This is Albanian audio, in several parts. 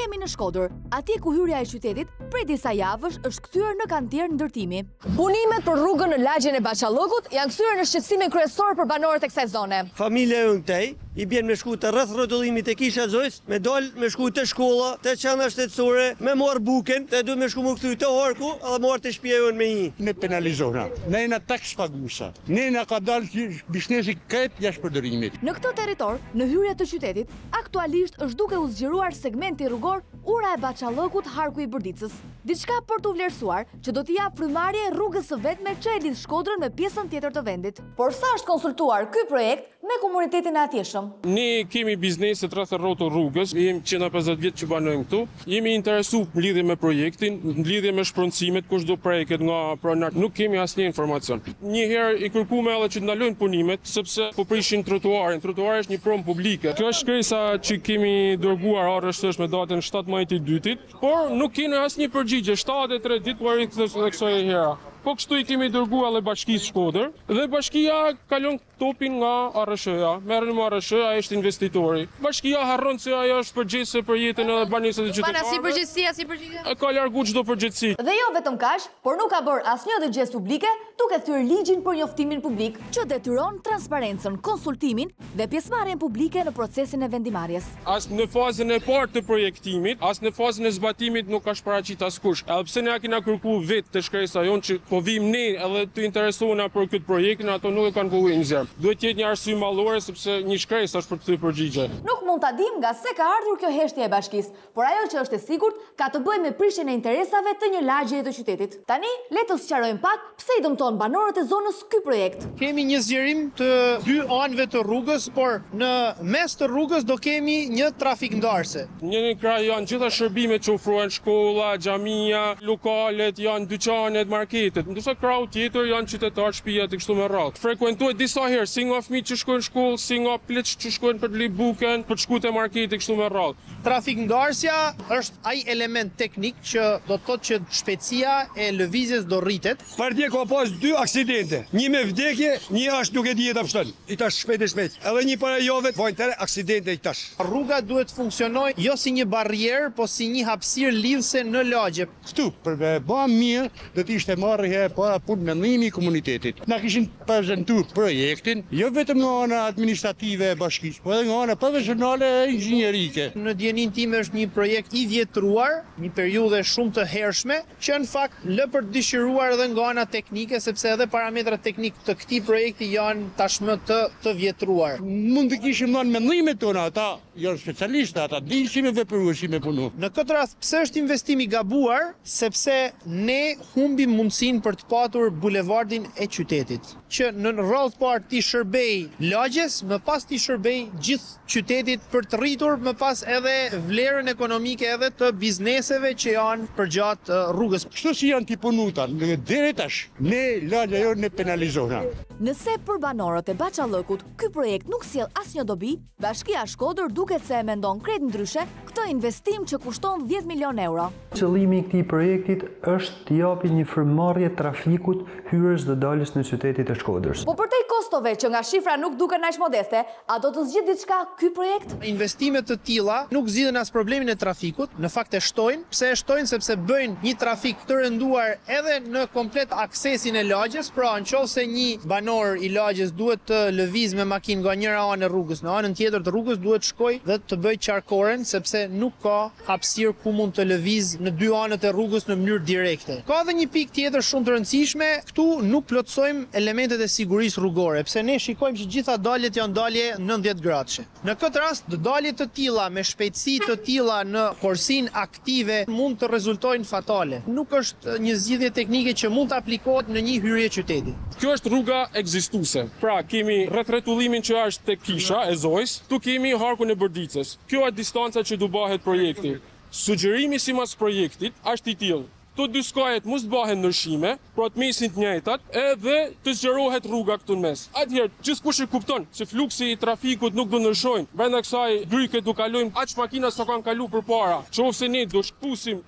Jemi në Shkodër, atje ku hyrja e qytetit prej disa javësh është kthyer në kantier ndërtimi. Punimet për rrugën në lagjen e Bachallëkut janë kthyer në shqetësimin kryesor për banorët e kësaj zone. Familja jonë këtej i bjen me shku të rreth rrotullimit e Kisha Zojs, me dal me shku të shkolla, të qendra shtetësore, me marr buken, të duhet me shku më kthy të Harku, edhe marr të shtëpia jonë me një. Ne penalizojna. Ne na taks paguesa. Ne na ka dalë biznesi krejt jashtë përdorimit. Në këtë territor, në hyrje të qytetit, aktualisht është duke u zgjeruar segmenti rrugor ura e Bachallëkut Harku i Bordicës. Diçka për të vlerësuar që do t'i jap frymarrje rrugës së vetme që e lidh Shkodrën me pjesën tjetër të vendit. Por sa është konsultuar ky projekt me komunitetin e atjeshëm? Ne kemi bizneset rreth rrotull rrugës, jemi 150 vjet që banojmë këtu. Jemi interesuar në lidhje me projektin, në lidhje me shpronësimet, kush do preket nga pronar. Nuk kemi asnjë informacion. Një herë i kërkuam edhe që të ndalojnë punimet sepse po prishin trotuarin. Trotuari është një promë publike. Kjo është shkresa që kemi dërguar orështësh me datën 17 i 2-it, por nuk kemi asnjë përgjigje. 73 ditë po rikthesë kësaj hera. Po kështu i kemi dërguar edhe Bashkisë Shkodër dhe bashkia kalon topin nga ARSH-ja. Merren me ARSH-ja, ai është investitori. Bashkia harron se ajo është përgjegjëse për jetën edhe banesat e qytetarëve. Pana si përgjegjësia, si përgjigje? E ka largu çdo përgjegjësi. Dhe jo vetëm kaq, por nuk ka bërë asnjë dëgjes publike duke thyer ligjin për njoftimin publik, që detyron transparencën, konsultimin dhe pjesëmarrjen publike në procesin e vendimarrjes. As në fazën e parë të projektimit, as në fazën e zbatimit nuk ka shparaqit askush. Edhe pse ne kena kërkuar vetë të shkresa jon që po vim ne edhe të interesohena për këtë projektin, ato nuk e kanë kohë nxjerr. Duhet të jetë një arsye mallore sepse një shkresë është për të thyer përgjigje. Nuk mund ta dim nga se ka ardhur kjo heshtje e bashkisë, por ajo që është e sigurt ka të bëjë me prishjen e interesave të një lagjeje të qytetit. Tani le të sqarojmë pak pse i dëmton banorët e zonës ky projekt. Kemi një zgjerim të dy anëve të rrugës, por në mes të rrugës do kemi një trafik ndarse. Në krah janë gjitha shërbimet që ofrohen, shkolla, xhamia, lokalet, janë dyqanet, marketet. Ndërsa krahu tjetër janë qytetarë, shtëpia të kështu me radhë. Frekuentohet disa herë si nga fëmijët që shkojnë në shkollë, si nga pleq që shkojnë për të lip buken, për të shkuar te marketi kështu me radhë. Trafik ndarësja është ai element teknik që do të thotë që shpejtësia e lëvizjes do rritet. Partje ka pas 2 aksidente, një me vdekje, një është nuk e dihet apo shton. I tash shpejt e shpejt. Edhe një para javë vojnë tërë aksidente i tash. Rruga duhet të funksionojë jo si një barrierë, po si një hapësirë lidhëse në lagje. Këtu për me bë mirë do të ishte marrë para punë mendimi i komunitetit. Na kishin prezantuar projektin jo vetëm nga ana administrative e bashkisë, por edhe nga ana profesionale e inxhinierike. Në djenin time është një projekt i vjetruar, një periudhë shumë të hershme, që në fakt lë për të dëshiruar edhe nga ana teknike, sepse edhe parametrat teknik të këtij projekti janë tashmë të vjetruar. Mund të kishim dhënë mendimet tona, ata janë specialistë, ata dinë si me veprua, si me punu. Në këtë rast, pse është investim i gabuar? Sepse ne humbim mundësinë për të patur bulevardin e qytetit, që në rrallë të parë ti shërbej lagjes, më pas ti shërbej gjithë qytetit për të rritur, më pas edhe vlerën ekonomike edhe të bizneseve që janë përgjatë rrugës. Kështu si janë ti punuta, deri tash, ne lagja jonë ne penalizojna. Nëse për banorët e Bachallëkut ky projekt nuk sjell asnjë dobi, Bashkia Shkodër duket se e mendon krejt ndryshe këtë investim që kushton 10 milion euro. Qëllimi i këtij projektit është të japi një frymëmarrje trafikut hyrjes dhe daljes në qytetin e Shkodrës. Po përtej kostove që nga shifra nuk duken aq modeste, a do të zgjidhë diçka ky projekt? Investimet të tilla nuk zgjidhen as problemin e trafikut, në fakt e shtojnë. Pse e shtojnë? Sepse bëjnë një trafik të rënduar edhe në komplet aksesin e lagjes, pra nëse një banor i lagjes duhet të lëviz me makinë nga njëra anë e rrugës në anën tjetër të rrugës, duhet shkoj dhe të bëj qarkoren sepse nuk ka hapësirë ku mund të lëviz në dy anët e rrugës në mënyrë direkte. Ka edhe një pikë tjetër shumë të rëndësishme, këtu nuk plotësojmë elementet e sigurisë rrugore, pse ne shikojmë që gjitha daljet janë dalje 90 gradëshe. Në këtë rast, dalje të tilla me shpejtësi të tilla në korsinë aktive mund të rezultojnë fatale. Nuk është një zgjidhje teknike që mund të aplikohet në një hyrje qyteti. Kjo është rruga ekzistuese. Pra, kemi rreth rrotullimin që është tek Kisha e Zojs, tu kemi Harkun e Bordicës. Kjo është distanca që do bëhet projekti. Sugjerimi sipas projektit është i tillë. Këto dy skajet mos bëhen ndryshime, pra të mesin të njëjtat, edhe të zgjerohet rruga këtu në mes. Atëherë, gjithkush e kupton se fluksi i trafikut nuk do ndryshojnë. Brenda kësaj gryke do kalojmë aq makina sa kanë kaluar përpara. Nëse ne do shkpusim,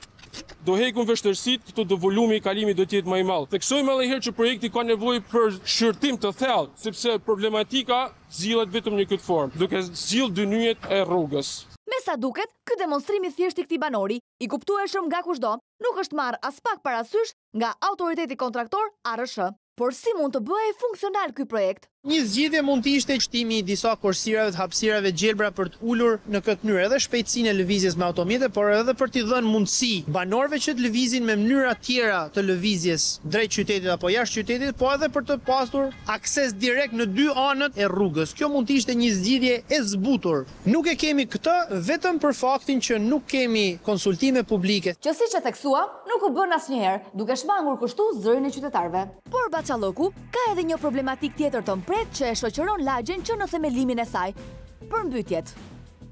do hekum vështirësitë, këtu do volumi i kalimit do të jetë më i madh. Theksojmë edhe herë që projekti ka nevojë për shërtim të thellë, sepse problematika zgjidhet vetëm në këtë formë, duke zgjidhur dynyjet e rrugës. Me Sa duket, ky demonstrimi thjesht I këtij banori, I kuptueshëm nga kushdo, nuk është marrë as pak parasysh nga autoriteti kontraktor ARSH. Por si mund të bëhej funksional ky projekt? Një zgjidhje mund të ishte shtimi I disa kursirave të hapësirave gjelbra për të ulur në këtë mënyrë edhe shpejtësinë e lëvizjes me automjete, por edhe për t'i dhënë mundësi banorëve që të lëvizin me mënyra tjera të lëvizjes drejt qytetit apo jashtë qytetit, po edhe për të pasur akses direkt në dy anët e rrugës. Kjo mund të ishte një zgjidhje e zbutur. Nuk e kemi këtë vetëm për faktin që nuk kemi konsultime publike. Që siç e theksua, nuk u bën asnjëherë, duke shmangur kështu zërin e qytetarëve. Por Baçalloku ka edhe një problematik tjetër të mpret që e shoqëron lagjen që në themelimin e saj. Përmbytjet.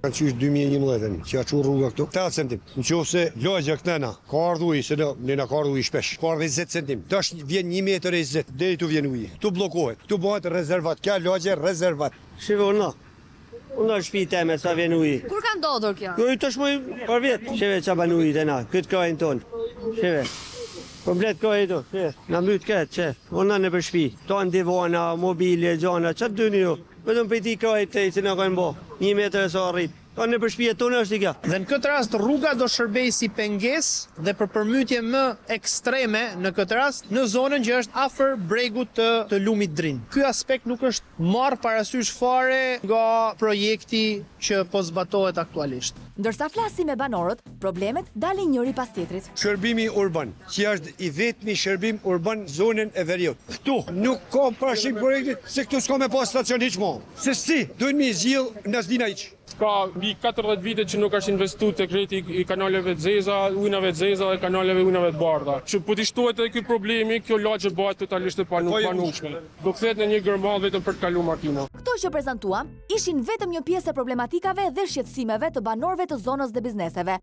Kanë qysh 2011 që ka rruga këtu 8 centim. Nëse lagja këtena ka ardhur ujë, se ne na ka ardhur ujë shpesh. Ka ardhur 20 centim. Tash vjen 1 metër e 20 deri tu vjen ujë. Tu bllokohet. Tu bëhet rezervat. Kjo lagje rezervat. Shivona. Unë është shpite me sa vjen ujë. Kur ka ndodhur kjo? Jo, tash më për vjet. Shive ça ban ujë tena. Këtë kohën ton. Shive. Komplet kohë do. Na mbyt këtë, çe. Unë në për shtëpi. Ton divana, mobilje, gjana, ç'a dyni ju. Vetëm për ti kohë që na kanë bë. 1 metër sa arrit. Ton në për shtëpi tonë është kjo. Dhe në këtë rast rruga do shërbej si pengesë dhe për përmytje më ekstreme në këtë rast në zonën që është afër bregut të lumit Drin. Ky aspekt nuk është marrë parasysh fare nga projekti që po zbatohet aktualisht. Ndërsa flasim me banorët, problemet dalin njëri pas tjetrit. Shërbimi urban, që është I vetmi shërbim urban zonën e Veriut. Këtu nuk ka parashikim projektit se këtu s'ka me pas stacion hiç më. Se si, duhen mi zgjill në Zdina hiç. Ka mbi 40 vite që nuk është investuar tek rrjeti I kanaleve të zeza, ujnave të zeza dhe kanaleve ujnave të bardha. Që po t'i shtohet edhe ky problemi, kjo lagje bëhet totalisht e panushme. Do kthehet në një gërmall vetëm për të kaluar makina. Këto që prezantuam ishin vetëm një pjesë e problematikave dhe shqetësimeve të banorëve të zonës dhe bizneseve.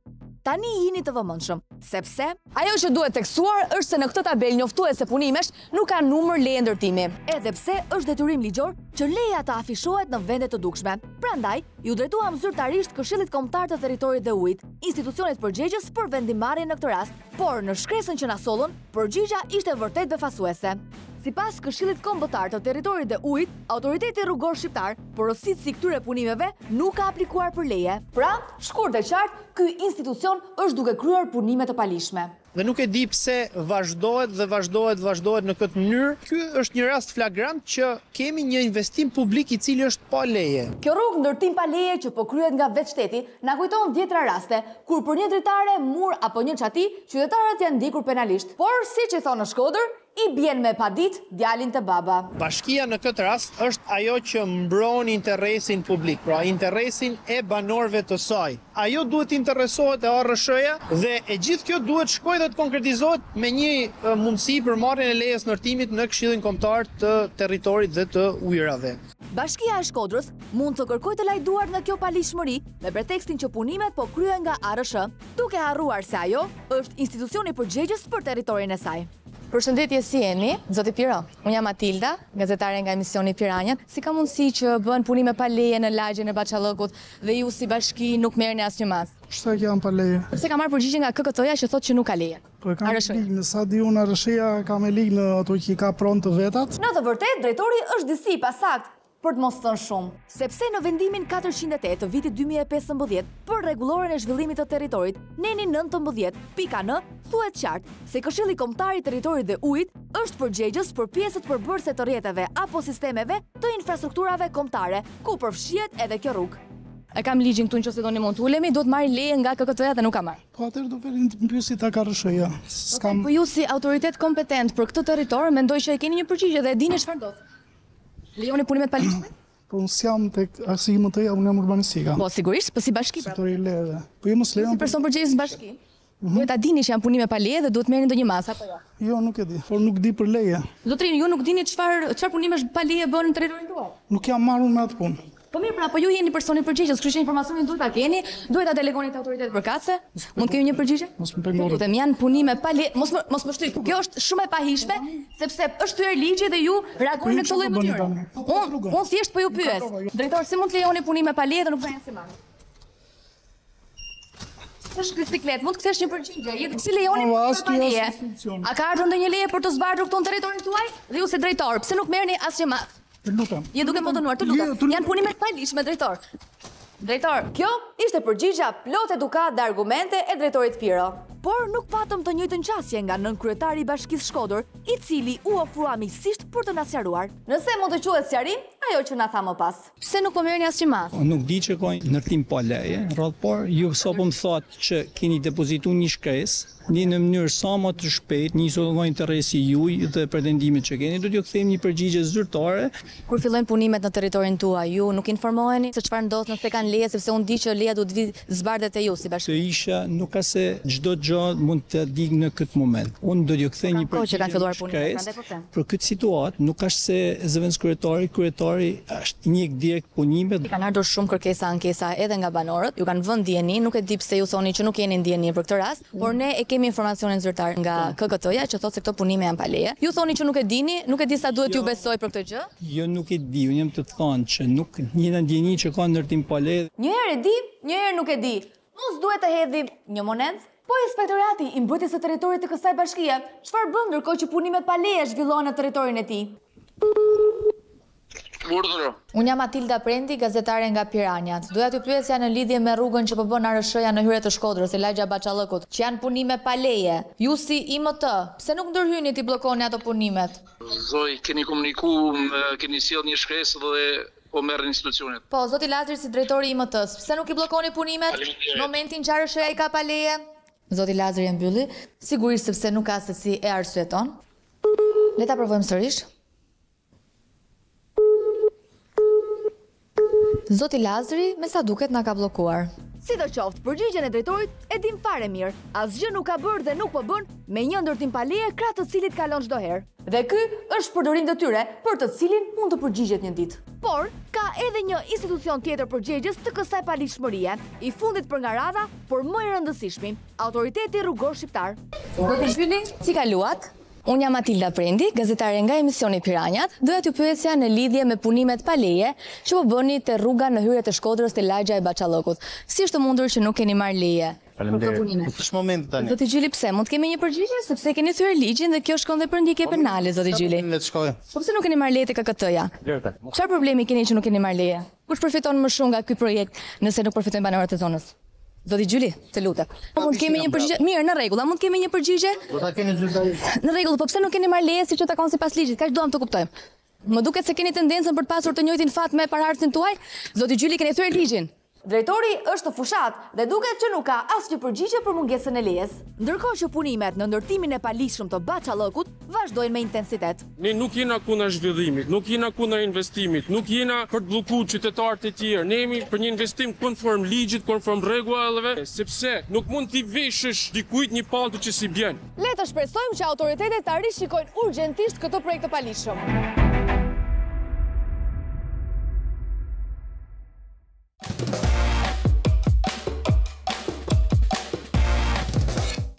Tani jini të vëmendshëm, sepse ajo që duhet tekstuar është se në këtë tabelë njoftuese punimesh nuk ka numër leje ndërtimi, edhe pse është detyrim ligjor që leja të afishohet në vende të dukshme. Prandaj, ju drejtuam zyrtarisht Këshillit Kombëtar të Territorit dhe Ujit, institucionit përgjegjës për vendimarrjen në këtë rast, por në shkresën që na sollën, përgjigja ishte vërtet befasuese. Sipas Këshillit Kombëtar të Territorit dhe Ujit, autoriteti rrugor shqiptar, porositësi këtyre punimeve nuk ka aplikuar për leje. Pra, shkurt e qartë, ky institucion është duke kryer punime të palishme. Dhe nuk e di pse vazhdohet në këtë mënyrë. Ky është një rast flagrant që kemi një investim publik I cili është pa leje. Kjo rrugë ndërtim pa leje që po kryhet nga vetë shteti na kujton vjetra raste kur për një dritare, mur apo një çati, qytetarët janë ndikur penalisht. Por siç I thonë në Shkodër, I bjen me padit djalin të baba. Bashkia në këtë rast është ajo që mbron interesin publik, pra interesin e banorëve të saj. Ajo duhet interesohet e ARSH-ja dhe e gjithë kjo duhet shkojë dhe të konkretizohet me një mundësi për marrjen e lejes ndërtimit në Këshillin Kombëtar të Territorit dhe të Ujrave. Bashkia e Shkodrës mund të kërkojë të lajduar në kjo palishmëri me pretekstin që punimet po kryhen nga ARSH, duke harruar se ajo është institucioni përgjegjës për territorin e saj. Përshëndetje, si jeni? Zoti Piro, unë jam Matilda, gazetare nga emisioni Piranjat. Si ka mundësi që bën punime pa leje në lagjen e Baçallokut dhe ju si bashki nuk merrni asnjë mas? Shta jam pa leje. Pse ka marrë përgjigje nga KKT-ja që thotë që nuk ka leje? Po e kam ligë, në sa di unë ARSH-ja ka me ligë në ato që I ka pronë të vetat. Në të vërtet, drejtori është disi pasakt, për të mos thënë shumë, sepse në vendimin 408 të vitit 2015 për rregulloren e zhvillimit të territorit, neni 19.n, thuhet qartë se Këshilli Kombëtar I Territorit dhe Ujit është përgjegjës për pjesët përbërëse të rrjeteve apo sistemeve të infrastrukturave kombëtare, ku përfshihet edhe kjo rrugë. E kam ligjin këtu nëse doni mund të ulemi, do të marrë leje nga KKT-ja dhe nuk ka marrë. Po atëherë do vërin të mpyesi tek ARSH-ja. Po ju si autoritet kompetent për këtë territor, mendoj që e keni një përgjigje dhe e dini çfarë ndodh. Lejoni punimet pa leje? Po unë s'jam tek arsimit të unë jam urbanistika. Po sigurisht, po si bashki. Sektori I leve. Po ju mos lejon. Si person përgjegjës në bashki. Duhet ta dini që janë punime pa leje dhe duhet merrni ndonjë mas apo jo? Jo, nuk e di, por nuk di për leje. Zotrin, ju nuk dini çfarë punesh pa leje bën në territorin tuaj? Nuk jam marrur me atë punë. Po mirë, pra, po ju jeni personi përgjegjës, kështu që informacionin duhet ta keni, duhet ta delegoni te autoritetet përkatëse. Mund të kemi një përgjigje? Mos më pengoni. Them janë punime pa leje, mos më shtyp. Kjo është shumë e pahishme, sepse është thyer ligji dhe ju reagoni në këtë lloj mënyre. Unë thjesht po ju pyes. Drejtor, si mund të lejoni punime pa leje dhe nuk vjen si marrë? Është biciklet, mund të kthesh një përgjigje. Si lejoni pa leje? A ka ardhur ndonjë leje për të zbardhur këtu në territorin tuaj? Dhe ju si drejtor, pse nuk merrni asnjë mas? Lutem. Je duke më dënuar, të lutem. Janë punime të palishme, drejtor. Drejtor, kjo ishte përgjigja plot edukat dhe argumente e drejtorit Piro. Por nuk patëm të njëjtën qasje nga nënkryetari i Bashkisë Shkodër, i cili u ofrua miqësisht për të na sqaruar. Nëse mund të quhet sqarim, ajo që na tha më pas. Pse nuk po merrni asnjë mas? Nuk di që ka ndërtim pa leje, por ju sapo më thotë që keni depozituar një shkresë, në mënyrë sa më të shpejt, nisur nga interesi juaj dhe pretendimet që keni, do t'ju kthejmë një përgjigje zyrtare. Kur fillojnë punimet në territorin tuaj, ju nuk informoheni se çfarë ndodh nëse kanë leje, sepse unë di që leja do të vi zbardhet te ju si bashkë. Të isha nuk ka se çdo gjë mund të dig në këtë moment. Unë do t'ju kthej një përgjigje për këtë situatë, nuk është se zëvendëskryetari, kryetari është njek direkt punimet. Kanë ardhur shumë kërkesa ankesa edhe nga banorët, ju kanë vënë dieni, nuk e di pse ju thoni që nuk keni dieni për këtë rast, por ne e kemi informacionin zyrtar nga KKT-ja që thotë se këto punime janë pa leje. Ju thoni që nuk e dini, nuk e di sa duhet ju besoj për këtë gjë? Jo, nuk e di, unë jam të thonë që nuk njëna ndjeni që ka ndërtim pa leje. Një herë e di, një herë nuk e di. Mos duhet të hedhim një monedhë. Po inspektorati i mbrojtjes së territorit të kësaj bashkie, çfarë bën ndërkohë që punimet pa leje zhvillohen në territorin e tij? Unë jam Matilda Prendi, gazetare nga Piranjat. Doja t'ju pyesja në lidhje me rrugën që po bën ARSH-ja në hyrje të Shkodrës, e Lagja Baçallëkut, që janë punime pa leje. Ju si IMT, pse nuk ndërhyni ti bllokoni ato punimet? Zoj, keni komunikuar, keni sjell një shkresë dhe po merr institucionet. Po, zoti Lazari si drejtori i IMT-s, pse nuk i bllokoni punimet në momentin që ARSH-ja i ka pa leje? Zoti Lazari e mbylli, sigurisht sepse nuk ka se si e arsyeton. Le ta provojmë sërish. Zoti Lazari, me sa duket na ka bllokuar. Sidoqoftë, përgjigjen e drejtorit e dim fare mirë. Asgjë nuk ka bërë dhe nuk po bën me një ndërtim pa leje krah të cilit kalon çdo herë. Dhe ky është përdorim detyre për të cilin mund të përgjigjet një ditë. Por ka edhe një institucion tjetër përgjegjës të kësaj paligjshmërie, i fundit për nga radha, por më i rëndësishmi, Autoriteti Rrugor Shqiptar. Zoti Gjyli, si kaluat? Unë jam Matilda Prendi, gazetare nga emisioni Piranjat, doja t'ju pyesja në lidhje me punimet pa leje që po bëni te rruga në hyrje të Shkodrës te Lagja e Baçallëkut. Si është mundur që nuk keni marrë leje? Faleminderit. Në çfarë momenti tani? Zoti Gjyli, pse? Mund të kemi një përgjigje sepse keni thyer ligjin dhe kjo shkon dhe për ndjekje penale, zoti Gjyli. Le të shkojë. Po pse nuk keni marrë leje te KKT-ja? Çfarë problemi keni që nuk keni marrë leje? Kush përfiton më shumë nga ky projekt nëse nuk përfitojnë banorët e zonës? Zoti Gjyli, të lutem. Mund të kemi një përgjigje? Mirë, në rregull, a mund të kemi një përgjigje? Do ta keni zyrtarisht. Në rregull, po pse nuk keni marrë leje siç u takon sipas ligjit? Kaq duam të kuptojmë. Më duket se keni tendencën për të pasur të njëjtin fat me paraardhësin tuaj. Zoti Gjyli, keni thyer ligjin. Drejtori është fushat dhe duket që nuk ka asnjë përgjigje për mungesën e lejes. Ndërkohë që punimet në ndërtimin e paligjshëm të Baçallëkut vazhdojnë me intensitet. Ne nuk jena kundër zhvillimit, nuk jena kundër investimit, nuk jena për të bllokuar qytetarët e tjerë. Ne jemi për një investim konform ligjit, konform rregullave, sepse nuk mund t'i veshësh dikujt një pallë që si bjen. Le të shpresojmë që autoritetet ta rishikojnë urgjentisht këtë projekt të paligjshëm.